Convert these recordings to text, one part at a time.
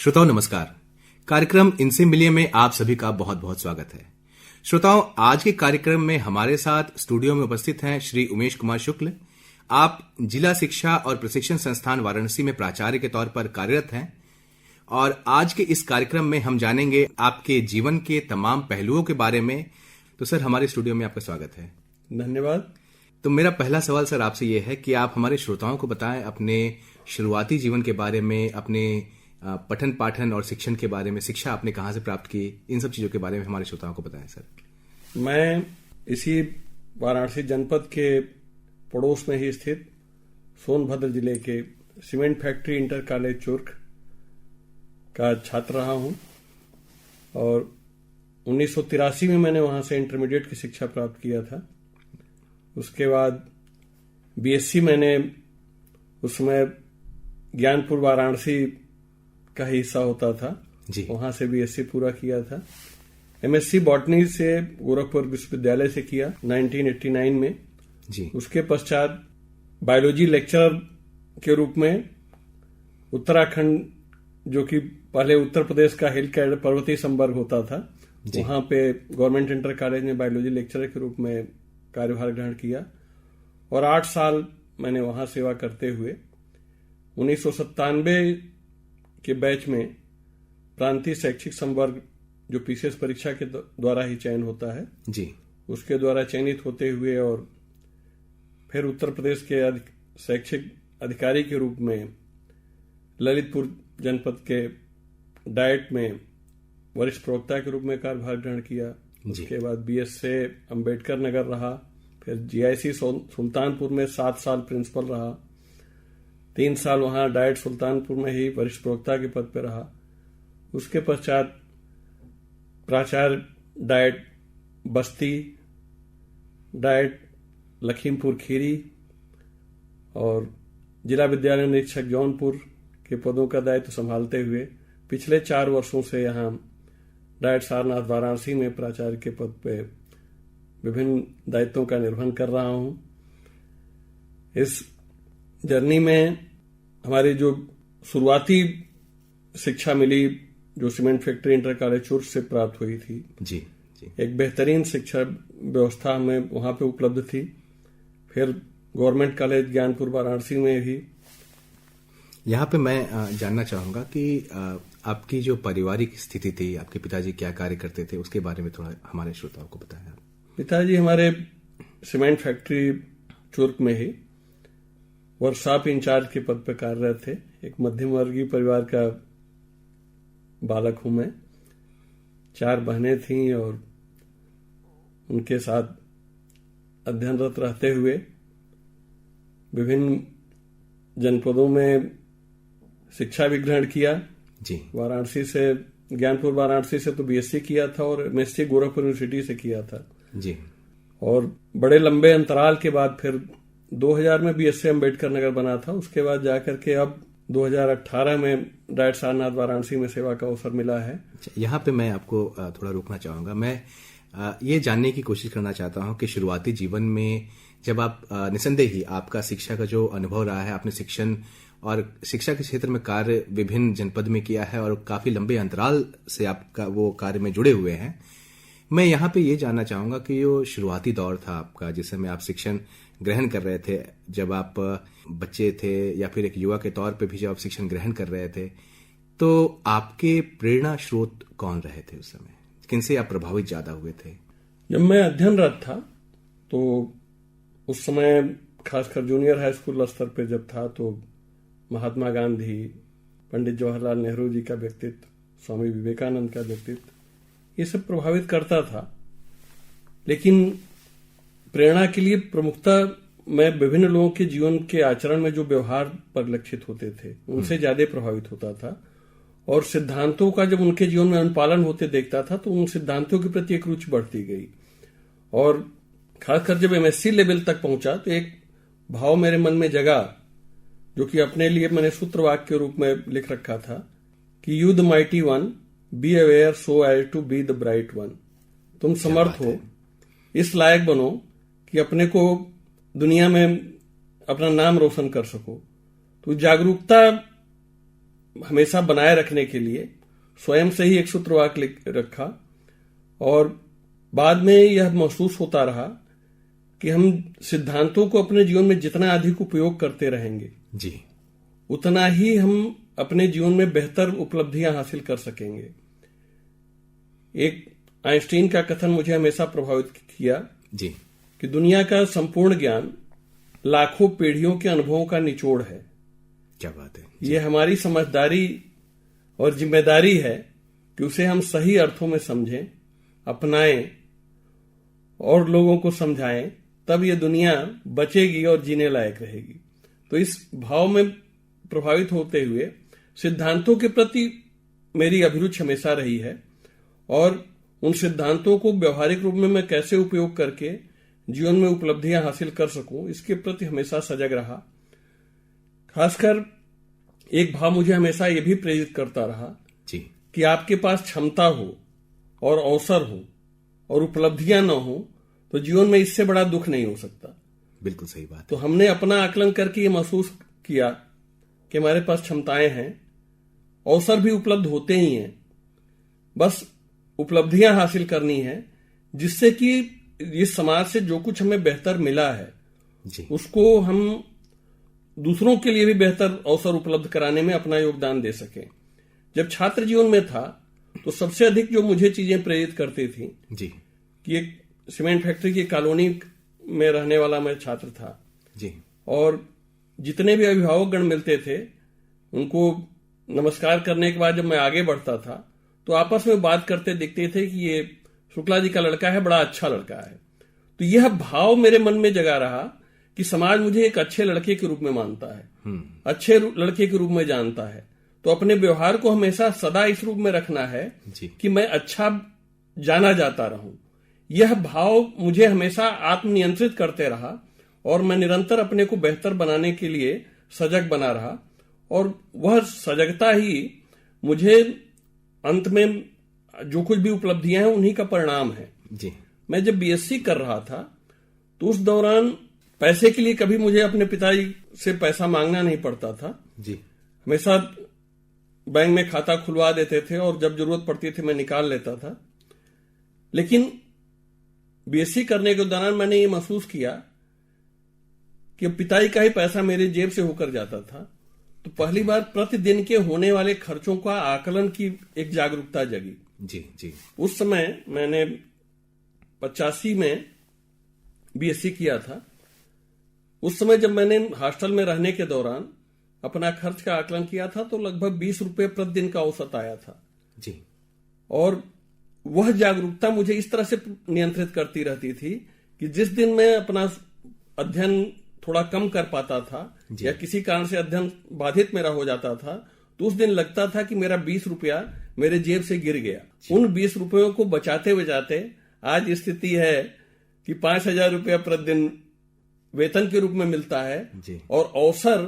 श्रोताओं नमस्कार। कार्यक्रम इनसे मिलिए में आप सभी का बहुत बहुत स्वागत है। श्रोताओं, आज के कार्यक्रम में हमारे साथ स्टूडियो में उपस्थित हैं श्री उमेश कुमार शुक्ल। आप जिला शिक्षा और प्रशिक्षण संस्थान वाराणसी में प्राचार्य के तौर पर कार्यरत हैं और आज के इस कार्यक्रम में हम जानेंगे आपके जीवन के तमाम पहलुओं के बारे में। तो सर, हमारे स्टूडियो में आपका स्वागत है। धन्यवाद। तो मेरा पहला सवाल सर आपसे यह है कि आप हमारे श्रोताओं को बताएं अपने शुरुआती जीवन के बारे में, अपने पठन पाठन और शिक्षण के बारे में, शिक्षा आपने कहाँ से प्राप्त की, इन सब चीजों के बारे में हमारे श्रोताओं को बताएं सर। मैं इसी वाराणसी जनपद के पड़ोस में ही स्थित सोनभद्र जिले के cement factory inter college Churk का छात्र रहा हूं और 1983 में मैंने वहां से इंटरमीडिएट की शिक्षा प्राप्त किया था। उसके बाद बीएससी मैंने उस समय ज्ञानपुर वाराणसी का ही हिस्सा होता था जी, वहां से बीएससी पूरा किया था। एमएससी बॉटनी से गोरखपुर विश्वविद्यालय से किया 1989 में जी। उसके पश्चात बायोलॉजी लेक्चरर के रूप में उत्तराखंड, जो कि पहले उत्तर प्रदेश का हिल कैडर पर्वतीय संवर्ग होता था, वहां पे गवर्नमेंट इंटर कॉलेज में बायोलॉजी लेक्चरर के रूप में कार्यभार ग्रहण किया और 8 साल मैंने वहां सेवा करते हुए 1997 के बैच में प्रांतीय शैक्षिक संवर्ग, जो पीसीएस परीक्षा के द्वारा ही चयन होता है जी, उसके द्वारा चयनित होते हुए और फिर उत्तर प्रदेश के शैक्षिक अधिकारी के रूप में ललितपुर जनपद के डाइट में वरिष्ठ प्रवक्ता के रूप में कार्यभार ग्रहण किया। उसके बाद बीएस से अंबेडकर नगर रहा, फिर जीआईसी सुल्तानपुर में 7 साल प्रिंसिपल रहा, 3 साल वहां डाइट सुल्तानपुर में ही वरिष्ठ प्रवक्ता के पद पर रहा। उसके पश्चात प्राचार्य डाइट बस्ती, डाइट लखीमपुर खीरी और जिला विद्यालय निरीक्षक जौनपुर के पदों का दायित्व संभालते हुए पिछले 4 वर्षों से यहां डाइट सारनाथ वाराणसी में प्राचार्य के पद पे विभिन्न दायित्वों का निर्वहन कर रहा हूं। इस जर्नी में हमारी जो शुरुआती शिक्षा मिली, जो cement factory inter college Churk से प्राप्त हुई थी जी जी, एक बेहतरीन शिक्षा व्यवस्था हमें वहां पे उपलब्ध थी। फिर गवर्नमेंट कॉलेज ज्ञानपुर वाराणसी में भी। यहाँ पे मैं जानना चाहूंगा कि आपकी जो पारिवारिक स्थिति थी, आपके पिताजी क्या कार्य करते थे, उसके बारे में थोड़ा हमारे श्रोताओं को बताएं। पिताजी हमारे सीमेंट फैक्ट्री चुर्क में ही वर्कशॉप इंचार्ज के पद पर कार्यरत थे। एक मध्यम वर्गीय परिवार का बालक हूं मैं। 4 बहनें थीं और उनके साथ अध्ययनरत रहते हुए विभिन्न जनपदों में शिक्षा भी ग्रहण किया जी। वाराणसी से, ज्ञानपुर वाराणसी से तो बीएससी किया था और एमएससी गोरखपुर यूनिवर्सिटी से किया था जी। और बड़े लंबे अंतराल के बाद फिर 2000 में बीएससी अंबेडकर नगर बना था। उसके बाद जाकर के अब 2018 में डाइट सारनाथ वाराणसी में सेवा का अवसर मिला है। यहाँ पे मैं आपको थोड़ा रोकना चाहूंगा। मैं ये जानने की कोशिश करना चाहता हूँ कि शुरुआती जीवन में जब आप निसंदेह ही आपका शिक्षा का जो अनुभव रहा है, आपने शिक्षण और शिक्षा के क्षेत्र में कार्य विभिन्न जनपद में किया है और काफी लंबे अंतराल से आपका वो कार्य में जुड़े हुए हैं। मैं यहाँ पे ये जानना चाहूंगा कि जो शुरुआती दौर था आपका, जिस समय आप शिक्षण ग्रहण कर रहे थे, जब आप बच्चे थे या फिर एक युवा के तौर पे भी जब आप शिक्षण ग्रहण कर रहे थे, तो आपके प्रेरणा स्रोत कौन रहे थे उस समय? किनसे आप प्रभावित ज्यादा हुए थे? जब मैं अध्ययनरत था तो उस समय खासकर जूनियर हाई स्कूल स्तर पे जब था तो महात्मा गांधी, पंडित जवाहरलाल नेहरू जी का व्यक्तित्व, स्वामी विवेकानंद का व्यक्तित्व, ये सब प्रभावित करता था। लेकिन प्रेरणा के लिए प्रमुखता मैं विभिन्न लोगों के जीवन के आचरण में जो व्यवहार परिलक्षित होते थे उनसे ज्यादा प्रभावित होता था और सिद्धांतों का जब उनके जीवन में अनुपालन होते देखता था तो उन सिद्धांतों के प्रति एक रुचि बढ़ती गई। और खासकर जब एमएससी लेवल तक पहुंचा तो एक भाव मेरे मन में जगा, जो कि अपने लिए मैंने सूत्रवाक्य के रूप में लिख रखा था कि you the mighty one, be aware so as to be the bright one. तुम समर्थ हो, इस लायक बनो कि अपने को दुनिया में अपना नाम रोशन कर सको। तो जागरूकता हमेशा बनाए रखने के लिए स्वयं से ही एक सूत्रवाक्य लिख रखा, और बाद में यह महसूस होता रहा कि हम सिद्धांतों को अपने जीवन में जितना अधिक उपयोग करते रहेंगे जी, उतना ही हम अपने जीवन में बेहतर उपलब्धियां हासिल कर सकेंगे। एक आइंस्टीन का कथन मुझे हमेशा प्रभावित किया जी, कि दुनिया का संपूर्ण ज्ञान लाखों पीढ़ियों के अनुभवों का निचोड़ है। क्या बात है। ये हमारी समझदारी और जिम्मेदारी है कि उसे हम सही अर्थों में समझें, अपनाएं और लोगों को समझाएं, तब ये दुनिया बचेगी और जीने लायक रहेगी। तो इस भाव में प्रभावित होते हुए सिद्धांतों के प्रति मेरी अभिरुचि हमेशा रही है, और उन सिद्धांतों को व्यवहारिक रूप में मैं कैसे उपयोग करके जीवन में उपलब्धियां हासिल कर सकूं, इसके प्रति हमेशा सजग रहा। खासकर एक भाव मुझे हमेशा यह भी प्रेरित करता रहा जी, कि आपके पास क्षमता हो और अवसर हो और उपलब्धियां न हो तो जीवन में इससे बड़ा दुख नहीं हो सकता। बिल्कुल सही बात। तो हमने अपना आकलन करके ये महसूस किया कि हमारे पास क्षमताएं हैं, अवसर भी उपलब्ध होते ही हैं, बस उपलब्धियां हासिल करनी है, जिससे कि इस समाज से जो कुछ हमें बेहतर मिला है जी, उसको हम दूसरों के लिए भी बेहतर अवसर उपलब्ध कराने में अपना योगदान दे सकें। जब छात्र जीवन में था तो सबसे अधिक जो मुझे चीजें प्रेरित करती थी जी, कि एक सीमेंट फैक्ट्री की कॉलोनी में रहने वाला मैं छात्र था जी, और जितने भी अभिभावक गण मिलते थे उनको नमस्कार करने के बाद जब मैं आगे बढ़ता था तो आपस में बात करते दिखते थे कि ये शुक्ला जी का लड़का है, बड़ा अच्छा लड़का है। तो यह भाव मेरे मन में जगा रहा कि समाज मुझे एक अच्छे लड़के के रूप में मानता है, अच्छे लड़के के रूप में जानता है, तो अपने व्यवहार को हमेशा सदा इस रूप में रखना है कि मैं अच्छा जाना जाता रहूं। यह भाव मुझे हमेशा आत्मनियंत्रित करते रहा और मैं निरंतर अपने को बेहतर बनाने के लिए सजग बना रहा, और वह सजगता ही मुझे अंत में जो कुछ भी उपलब्धियां हैं उन्हीं का परिणाम है जी। मैं जब बीएससी कर रहा था तो उस दौरान पैसे के लिए कभी मुझे अपने पिताजी से पैसा मांगना नहीं पड़ता था जी, हमेशा बैंक में खाता खुलवा देते थे और जब जरूरत पड़ती थी मैं निकाल लेता था। लेकिन बीएससी करने के दौरान मैंने ये महसूस किया कि पिताजी का ही पैसा मेरे जेब से होकर जाता था, तो पहली बार प्रतिदिन के होने वाले खर्चों का आकलन की एक जागरूकता जगी। जी जी। उस समय मैंने 85 में बीएससी किया था। उस समय जब मैंने हॉस्टल में रहने के दौरान अपना खर्च का आकलन किया था तो लगभग 20 रुपए प्रतिदिन का औसत आया था जी। और वह जागरूकता मुझे इस तरह से नियंत्रित करती रहती थी कि जिस दिन मैं अपना अध्ययन थोड़ा कम कर पाता था या किसी कारण से अध्ययन बाधित मेरा हो जाता था तो उस दिन लगता था कि मेरा 20 रुपया मेरे जेब से गिर गया। उन 20 रुपयों को बचाते बचाते आज स्थिति है कि 5,000 रुपया प्रतिदिन वेतन के रूप में मिलता है जी। और अवसर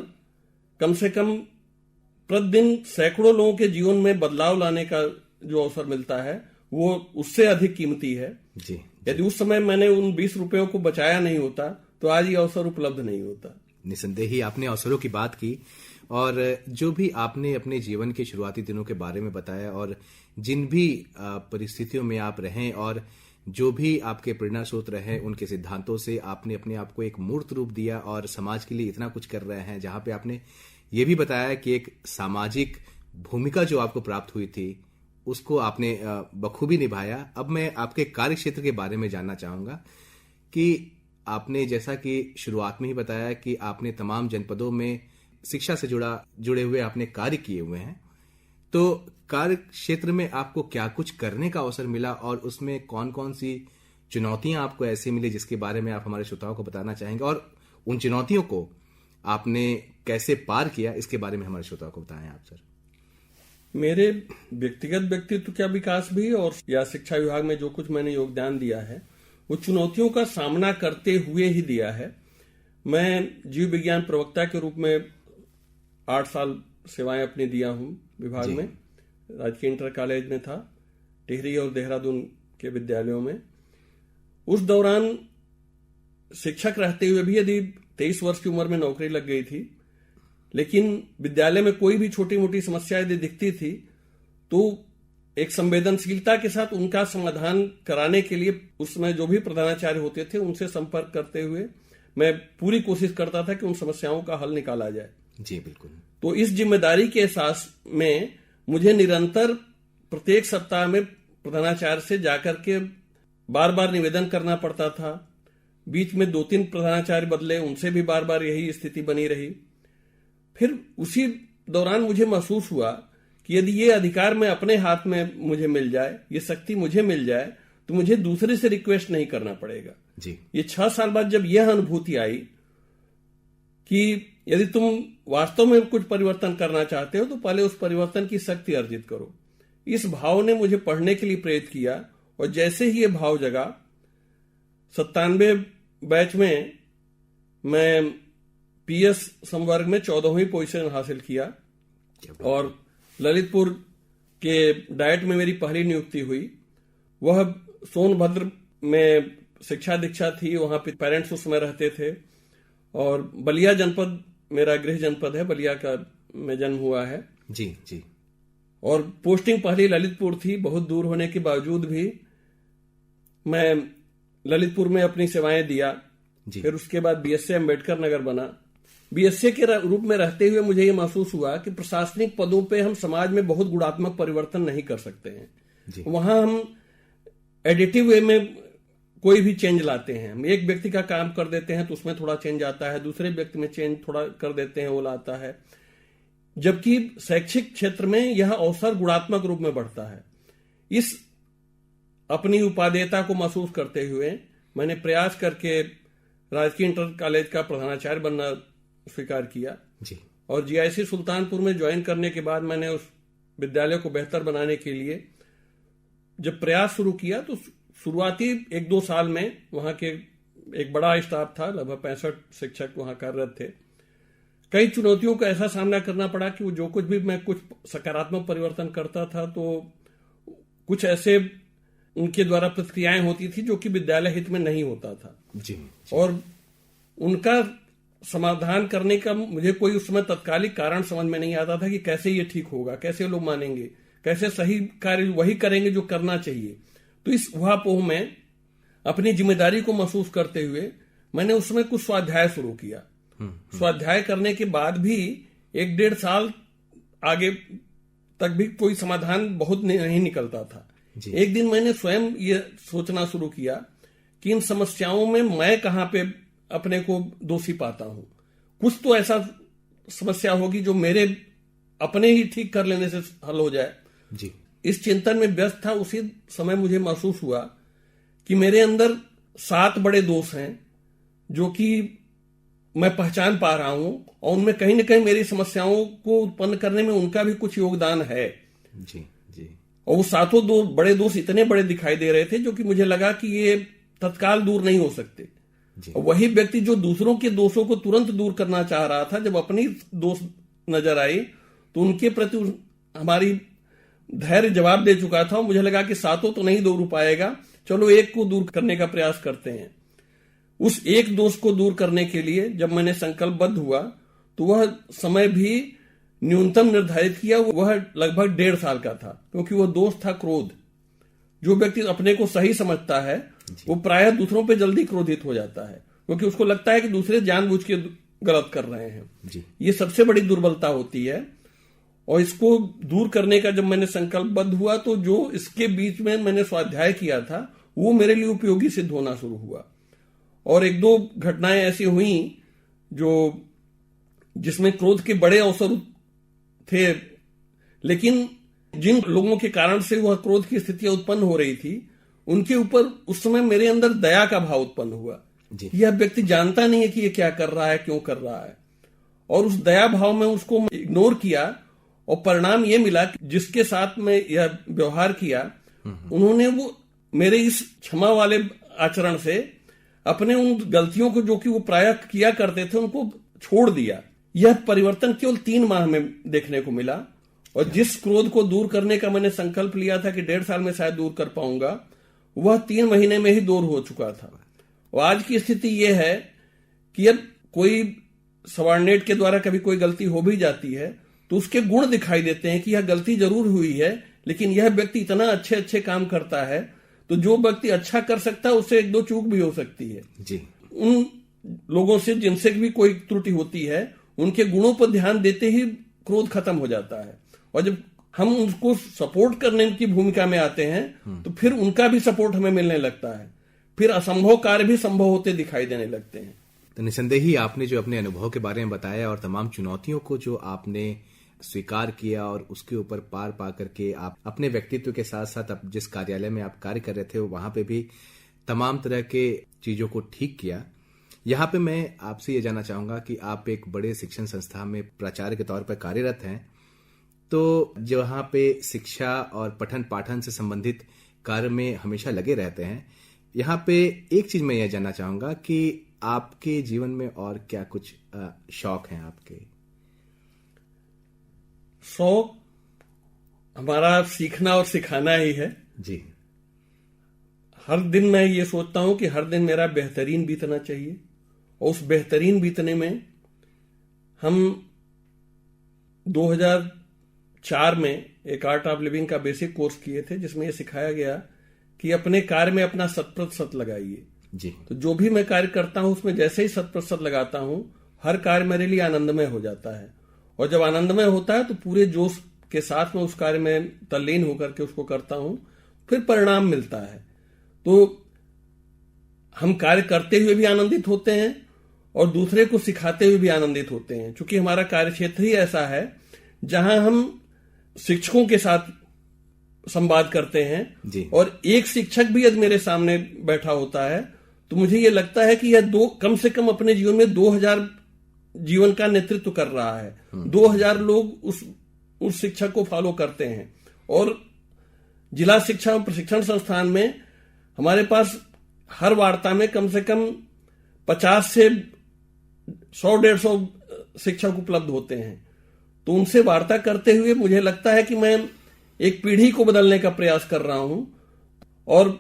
कम से कम प्रतिदिन सैकड़ों लोगों के जीवन में बदलाव लाने का जो अवसर मिलता है वो उससे अधिक कीमती है जी। यदि उस समय मैंने उन 20 रुपयों को बचाया नहीं होता तो आज ये अवसर उपलब्ध नहीं होता। निसंदेह ही आपने अवसरों की बात की और जो भी आपने अपने जीवन के शुरुआती दिनों के बारे में बताया और जिन भी परिस्थितियों में आप रहें और जो भी आपके प्रेरणा स्रोत रहे उनके सिद्धांतों से आपने अपने आप को एक मूर्त रूप दिया और समाज के लिए इतना कुछ कर रहे हैं, जहां पे आपने ये भी बताया कि एक सामाजिक भूमिका जो आपको प्राप्त हुई थी उसको आपने बखूबी निभाया। अब मैं आपके कार्य क्षेत्र के बारे में जानना चाहूंगा कि आपने जैसा कि शुरुआत में ही बताया कि आपने तमाम जनपदों में शिक्षा से जुड़े हुए आपने कार्य किए हुए हैं, तो कार्य क्षेत्र में आपको क्या कुछ करने का अवसर मिला और उसमें कौन कौन सी चुनौतियां आपको ऐसी मिली जिसके बारे में आप हमारे श्रोताओं को बताना चाहेंगे और उन चुनौतियों को आपने कैसे पार किया इसके बारे में हमारे श्रोताओं को बताएं आप सर। मेरे व्यक्तिगत व्यक्तित्व का विकास भी और या शिक्षा विभाग में जो कुछ मैंने योगदान दिया है वो चुनौतियों का सामना करते हुए ही दिया है। मैं जीव विज्ञान प्रवक्ता के रूप में 8 साल सेवाएं अपनी दिया हूं विभाग में। राजकीय इंटर कॉलेज में था, टिहरी और देहरादून के विद्यालयों में। उस दौरान शिक्षक रहते हुए भी यदि 23 वर्ष की उम्र में नौकरी लग गई थी, लेकिन विद्यालय में कोई भी छोटी मोटी समस्या यदि दिखती थी तो एक संवेदनशीलता के साथ उनका समाधान कराने के लिए उसमें जो भी प्रधानाचार्य होते थे उनसे संपर्क करते हुए मैं पूरी कोशिश करता था कि उन समस्याओं का हल निकाला जाए। जी बिल्कुल। तो इस जिम्मेदारी के एहसास में मुझे निरंतर प्रत्येक सप्ताह में प्रधानाचार्य से जाकर के बार बार निवेदन करना पड़ता था। बीच में 2-3 प्रधानाचार्य बदले, उनसे भी बार बार यही स्थिति बनी रही। फिर उसी दौरान मुझे महसूस हुआ कि यदि ये अधिकार मैं अपने हाथ में मुझे मिल जाए, ये शक्ति मुझे मिल जाए, तो मुझे दूसरे से रिक्वेस्ट नहीं करना पड़ेगा। जी। ये 6 साल बाद जब यह अनुभूति आई कि यदि तुम वास्तव में कुछ परिवर्तन करना चाहते हो तो पहले उस परिवर्तन की शक्ति अर्जित करो, इस भाव ने मुझे पढ़ने के लिए प्रेरित किया। और जैसे ही ये भाव जगा, 97 बैच में मैं पीएस संवर्ग में 14वीं पोजीशन हासिल किया और ललितपुर के डाइट में मेरी पहली नियुक्ति हुई। वह सोनभद्र में शिक्षा दीक्षा थी, वहां पे पेरेंट्स उस समय रहते थे। और बलिया जनपद मेरा गृह जनपद है, बलिया का में जन्म हुआ है। जी जी। और पोस्टिंग पहली ललितपुर थी। बहुत दूर होने के बावजूद भी मैं ललितपुर में अपनी सेवाएं दिया। फिर उसके बाद बीएसए अम्बेडकर नगर बना। बीएसए के रूप में रहते हुए मुझे ये महसूस हुआ कि प्रशासनिक पदों पे हम समाज में बहुत गुणात्मक परिवर्तन नहीं कर सकते हैं। वहां हम एडिटिव वे में कोई भी चेंज लाते हैं। हम एक व्यक्ति का काम कर देते हैं तो उसमें थोड़ा चेंज आता है, दूसरे व्यक्ति में चेंज थोड़ा कर देते हैं, वो लाता है। जबकि शैक्षिक क्षेत्र में यह अवसर गुणात्मक रूप में बढ़ता है। इस अपनी उपादेयता को महसूस करते हुए मैंने प्रयास करके राजकीय इंटर कॉलेज का प्रधानाचार्य बनना स्वीकार किया। जी। और जीआईसी सुल्तानपुर में ज्वाइन करने के बाद मैंने उस विद्यालय को बेहतर बनाने के लिए जब प्रयास शुरू किया तो शुरुआती 1-2 साल में वहां के एक बड़ा स्टाफ था, लगभग 65 शिक्षक वहां कार्यरत थे। कई चुनौतियों का ऐसा सामना करना पड़ा कि वो जो कुछ भी मैं कुछ सकारात्मक परिवर्तन करता था तो कुछ ऐसे उनके द्वारा प्रतिक्रियाएं होती थी जो कि विद्यालय हित में नहीं होता था। जी। और उनका समाधान करने का मुझे कोई उस समय तत्कालिक कारण समझ में नहीं आता था कि कैसे ये ठीक होगा, कैसे लोग मानेंगे, कैसे सही कार्य वही करेंगे जो करना चाहिए। तो इस उहापोह में अपनी जिम्मेदारी को महसूस करते हुए मैंने उस समय कुछ स्वाध्याय शुरू किया। स्वाध्याय करने के बाद भी 1-1.5 साल आगे तक भी कोई समाधान बहुत नहीं निकलता था। एक दिन मैंने स्वयं ये सोचना शुरू किया कि इन समस्याओं में मैं कहां पे अपने को दोषी पाता हूं। कुछ तो ऐसा समस्या होगी जो मेरे अपने ही ठीक कर लेने से हल हो जाए। जी। इस चिंतन में व्यस्त था। उसी समय मुझे महसूस हुआ कि मेरे अंदर 7 बड़े दोष हैं जो कि मैं पहचान पा रहा हूं और उनमें कहीं ना कहीं मेरी समस्याओं को उत्पन्न करने में उनका भी कुछ योगदान है। जी जी। और वो 7 बड़े दोष इतने बड़े दिखाई दे रहे थे जो कि मुझे लगा कि ये तत्काल दूर नहीं हो सकते। और वही व्यक्ति जो दूसरों के दोषों को तुरंत दूर करना चाह रहा था, जब अपनी दोष नजर आई तो उनके प्रति हमारी धैर्य जवाब दे चुका था। और मुझे लगा कि 7 तो नहीं दूर हो पाएगा, चलो एक को दूर करने का प्रयास करते हैं। उस एक दोष को दूर करने के लिए जब मैंने संकल्पबद्ध हुआ तो वह समय भी न्यूनतम निर्धारित किया, वह लगभग 1.5 साल का था। क्योंकि वह दोष था क्रोध। जो व्यक्ति अपने को सही समझता है वो प्रायः दूसरों पे जल्दी क्रोधित हो जाता है, क्योंकि उसको लगता है कि दूसरे जानबूझ के गलत कर रहे हैं। जी। ये सबसे बड़ी दुर्बलता होती है। और इसको दूर करने का जब मैंने संकल्पबद्ध हुआ तो जो इसके बीच में मैंने स्वाध्याय किया था वो मेरे लिए उपयोगी सिद्ध होना शुरू हुआ। और 1-2 घटनाएं ऐसी हुई जिसमें क्रोध के बड़े अवसर थे, लेकिन जिन लोगों के कारण से वह क्रोध की स्थितियां उत्पन्न हो रही थी उनके ऊपर उस समय मेरे अंदर दया का भाव उत्पन्न हुआ। यह व्यक्ति जानता नहीं है कि ये क्या कर रहा है, क्यों कर रहा है। और उस दया भाव में उसको इग्नोर किया और परिणाम ये मिला कि जिसके साथ मैं यह व्यवहार किया उन्होंने वो मेरे इस क्षमा वाले आचरण से अपने उन गलतियों को जो कि वो प्रायः किया करते थे उनको छोड़ दिया। यह परिवर्तन केवल 3 माह में देखने को मिला। और जिस क्रोध को दूर करने का मैंने संकल्प लिया था कि 1.5 साल में शायद दूर कर पाऊंगा, वह 3 महीने में ही दूर हो चुका था। और आज की स्थिति यह है कि अब कोई सबऑर्डिनेट के द्वारा कभी कोई गलती हो भी जाती है तो उसके गुण दिखाई देते हैं कि यह गलती जरूर हुई है, लेकिन यह व्यक्ति इतना अच्छे अच्छे काम करता है, तो जो व्यक्ति अच्छा कर सकता है उससे एक दो चूक भी हो सकती है जी। उन लोगों से जिनसे भी कोई त्रुटि होती है, उनके गुणों पर ध्यान देते ही क्रोध खत्म हो जाता है। और जब हम उनको सपोर्ट करने की भूमिका में आते हैं तो फिर उनका भी सपोर्ट हमें मिलने लगता है, फिर असंभव कार्य भी संभव होते दिखाई देने लगते हैं। तो निसंदेह ही आपने जो अपने अनुभव के बारे में बताया और तमाम चुनौतियों को जो आपने स्वीकार किया और उसके ऊपर पार पा करके आप अपने व्यक्तित्व के साथ साथ अब जिस कार्यालय में आप कार्य कर रहे थे वहां पे भी तमाम तरह के चीजों को ठीक किया। यहाँ पे मैं आपसे ये जानना चाहूंगा कि आप एक बड़े शिक्षण संस्था में प्राचार्य के तौर पर कार्यरत हैं, तो जहाँ पे शिक्षा और पठन पाठन से संबंधित कार्य में हमेशा लगे रहते हैं, यहाँ पे एक चीज मैं ये जानना चाहूंगा कि आपके जीवन में और क्या कुछ शौक हैं आपके? शौक हमारा सीखना और सिखाना ही है जी। हर दिन मैं ये सोचता हूं कि हर दिन मेरा बेहतरीन बीतना चाहिए, और उस बेहतरीन बीतने में हम 2004 में एक आर्ट ऑफ लिविंग का बेसिक कोर्स किए थे, जिसमें यह सिखाया गया कि अपने कार्य में अपना 100% लगाइए जी। तो जो भी मैं कार्य करता हूं उसमें जैसे ही 100% लगाता हूं, हर कार्य मेरे लिए आनंदमय हो जाता है, और जब आनंदमय होता है तो पूरे जोश के साथ में उस कार्य में तल्लीन होकर के उसको करता हूं, फिर परिणाम मिलता है। तो हम कार्य करते हुए भी आनंदित होते हैं और दूसरे को सिखाते हुए भी आनंदित होते हैं, क्योंकि हमारा कार्य क्षेत्र ही ऐसा है जहां हम शिक्षकों के साथ संवाद करते हैं जी। और एक शिक्षक भी यदि मेरे सामने बैठा होता है तो मुझे यह लगता है कि यह कम से कम अपने जीवन में 2000 जीवन का नेतृत्व कर रहा है। 2000 लोग उस शिक्षक को फॉलो करते हैं। और जिला शिक्षा और प्रशिक्षण संस्थान में हमारे पास हर वार्ता में कम से कम 50 से 100-150 शिक्षक उपलब्ध होते हैं। तो उनसे वार्ता करते हुए मुझे लगता है कि मैं एक पीढ़ी को बदलने का प्रयास कर रहा हूं और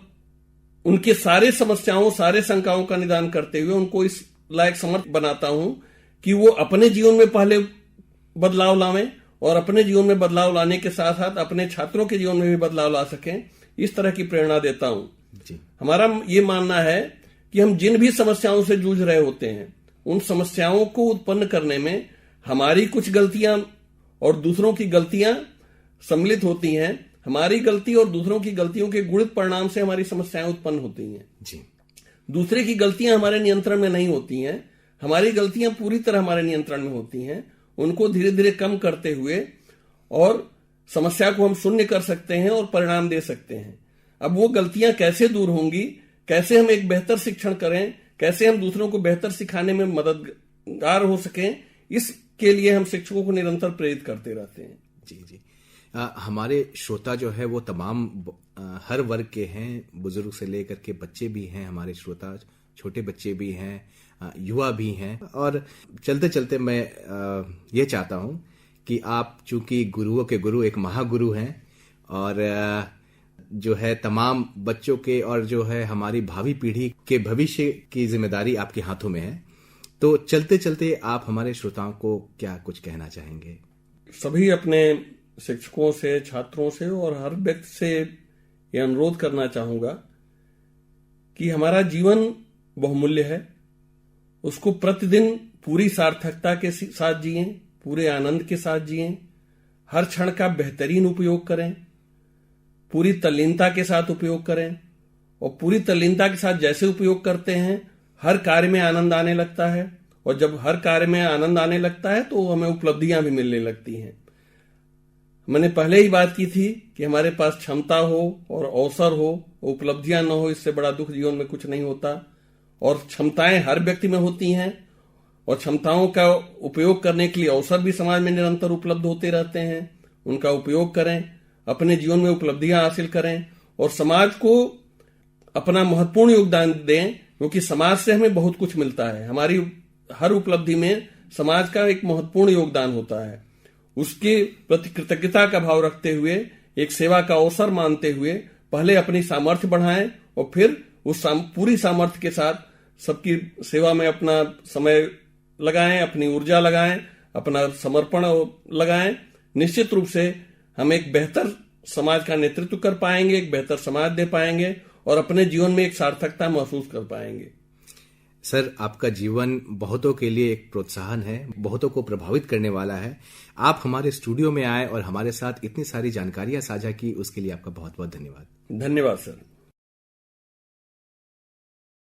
उनके सारे समस्याओं, सारे शंकाओं का निदान करते हुए उनको इस लायक समर्थ बनाता हूं कि वो अपने जीवन में पहले बदलाव लावें और अपने जीवन में बदलाव लाने के साथ साथ अपने छात्रों के जीवन में भी बदलाव ला सकें। इस तरह की प्रेरणा देता हूं जी। हमारा ये मानना है कि हम जिन भी समस्याओं से जूझ रहे होते हैं, उन समस्याओं को उत्पन्न करने में हमारी कुछ गलतियां और दूसरों की गलतियां सम्मिलित होती हैं। हमारी गलती और दूसरों की गलतियों के गुणित परिणाम से हमारी समस्याएं उत्पन्न होती हैं जी। दूसरे की गलतियां हमारे नियंत्रण में नहीं होती हैं, हमारी गलतियां पूरी तरह हमारे नियंत्रण में होती हैं। उनको धीरे धीरे कम करते हुए और समस्या को हम शून्य कर सकते हैं और परिणाम दे सकते हैं। अब वो गलतियां कैसे दूर होंगी, कैसे हम एक बेहतर शिक्षण करें, कैसे हम दूसरों को बेहतर सिखाने में मददगार हो सकें, इसके लिए हम शिक्षकों को निरंतर प्रेरित करते रहते हैं जी जी। हमारे श्रोता जो है वो तमाम हर वर्ग के हैं, बुजुर्ग से लेकर के बच्चे भी हैं हमारे श्रोता, छोटे बच्चे भी हैं, युवा भी हैं। और चलते चलते मैं ये चाहता हूं कि आप चूंकि गुरुओं के गुरु एक महागुरु हैं और जो है तमाम बच्चों के और जो है हमारी भावी पीढ़ी के भविष्य की जिम्मेदारी आपके हाथों में है, तो चलते चलते आप हमारे श्रोताओं को क्या कुछ कहना चाहेंगे? सभी अपने शिक्षकों से, छात्रों से और हर व्यक्ति से यह अनुरोध करना चाहूंगा कि हमारा जीवन बहुमूल्य है, उसको प्रतिदिन पूरी सार्थकता के साथ जिएं, पूरे आनंद के साथ जिएं, हर क्षण का बेहतरीन उपयोग करें, पूरी तल्लीनता के साथ उपयोग करें। और पूरी तल्लीनता के साथ जैसे उपयोग करते हैं, हर कार्य में आनंद आने लगता है, और जब हर कार्य में आनंद आने लगता है तो हमें उपलब्धियां भी मिलने लगती हैं। मैंने पहले ही बात की थी कि हमारे पास क्षमता हो और अवसर हो, उपलब्धियां न हो, इससे बड़ा दुख जीवन में कुछ नहीं होता। और क्षमताएं हर व्यक्ति में होती हैं और क्षमताओं का उपयोग करने के लिए अवसर भी समाज में निरंतर उपलब्ध होते रहते हैं। उनका उपयोग करें, अपने जीवन में उपलब्धियां हासिल करें और समाज को अपना महत्वपूर्ण योगदान दें, क्योंकि समाज से हमें बहुत कुछ मिलता है। हमारी हर उपलब्धि में समाज का एक महत्वपूर्ण योगदान होता है। उसके प्रति कृतज्ञता का भाव रखते हुए, एक सेवा का अवसर मानते हुए पहले अपनी सामर्थ्य बढ़ाएं और फिर उस पूरी सामर्थ्य के साथ सबकी सेवा में अपना समय लगाएं, अपनी ऊर्जा लगाएं, अपना समर्पण लगाएं, निश्चित रूप से हम एक बेहतर समाज का नेतृत्व कर पाएंगे, एक बेहतर समाज दे पाएंगे और अपने जीवन में एक सार्थकता महसूस कर पाएंगे। सर, आपका जीवन बहुतों के लिए एक प्रोत्साहन है, बहुतों को प्रभावित करने वाला है। आप हमारे स्टूडियो में आए और हमारे साथ इतनी सारी जानकारियां साझा की, उसके लिए आपका बहुत बहुत धन्यवाद। धन्यवाद सर।